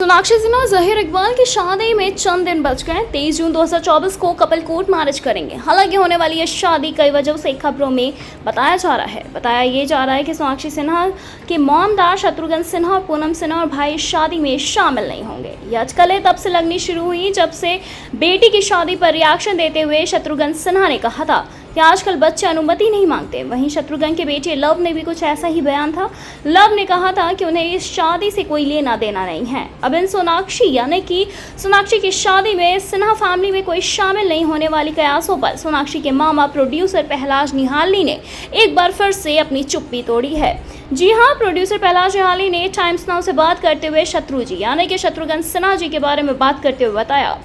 सोनाक्षी सिन्हा और जहीर इकबाल की शादी में चंद दिन बच गए। 23 जून 2024 को कपल कोर्ट मैरिज करेंगे। हालांकि होने वाली यह शादी कई वजहों से खबरों में बताया जा रहा है कि सोनाक्षी सिन्हा के मॉम डैड शत्रुघ्न सिन्हा और पूनम सिन्हा और भाई शादी में शामिल नहीं होंगे। ये अटकलें तब से लगनी शुरू हुई जब से बेटी की शादी पर रिएक्शन देते हुए शत्रुघ्न सिन्हा ने कहा था कि आजकल बच्चे अनुमति नहीं मांगते। वहीं शत्रुघ्न के बेटे लव ने भी कुछ ऐसा ही बयान था। लव ने कहा था कि उन्हें इस शादी से कोई लेना देना नहीं है। अब इन सोनाक्षी यानी कि सोनाक्षी की शादी में सिन्हा फैमिली में कोई शामिल नहीं होने वाली कयासों पर सोनाक्षी के मामा प्रोड्यूसर पहलाज निहालनी ने एक बार फिर से अपनी चुप्पी तोड़ी है। जी हाँ, प्रोड्यूसर पहलाज निहालनी ने टाइम्स नाउ से बात करते हुए यानी कि शत्रुघ्न सिन्हा जी के बारे में बात करते हुए बताया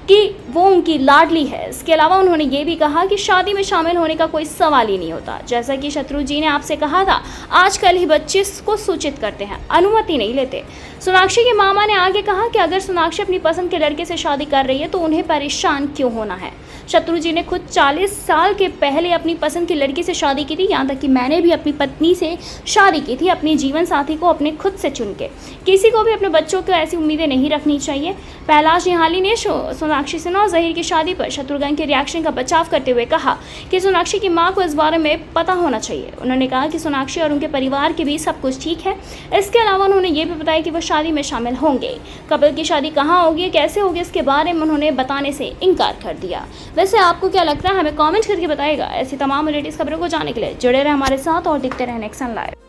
कि वो उनकी लाडली है। इसके अलावा उन्होंने ये भी कहा कि शादी में शामिल होने का कोई सवाल ही नहीं होता। जैसा कि शत्रु जी ने आपसे कहा था, आजकल ही बच्चे को सूचित करते हैं, अनुमति नहीं लेते। सोनाक्षी के मामा ने आगे कहा कि अगर सोनाक्षी अपनी पसंद के लड़के से शादी कर रही है तो उन्हें परेशान क्यों होना है। शत्रु जी ने खुद 40 साल के पहले अपनी पसंद की लड़की से शादी की थी। यहाँ तक कि मैंने भी अपनी पत्नी से शादी की थी, अपनी जीवन साथी को अपने खुद से चुन के। किसी को भी अपने बच्चों को ऐसी उम्मीदें नहीं रखनी चाहिए। पहलाज निहाली ने सोनाक्षी सिन्हा और जहीर की शादी पर शत्रुघ्न के रिएक्शन का बचाव करते हुए कहा कि सोनाक्षी की मां को इस बारे में पता होना चाहिए। उन्होंने कहा कि सोनाक्षी और उनके परिवार के बीच सब कुछ ठीक है। इसके अलावा उन्होंने ये भी बताया कि वो शादी में शामिल होंगे। कपल की शादी कहाँ होगी, कैसे होगी, इसके बारे में उन्होंने बताने से इनकार कर दिया। वैसे आपको क्या लगता है, हमें कमेंट करके बताइएगा। ऐसी तमाम लेटेस्ट खबरों को जानने के लिए जुड़े रहे हमारे साथ और देखते रहे नेक्स्ट लाइव।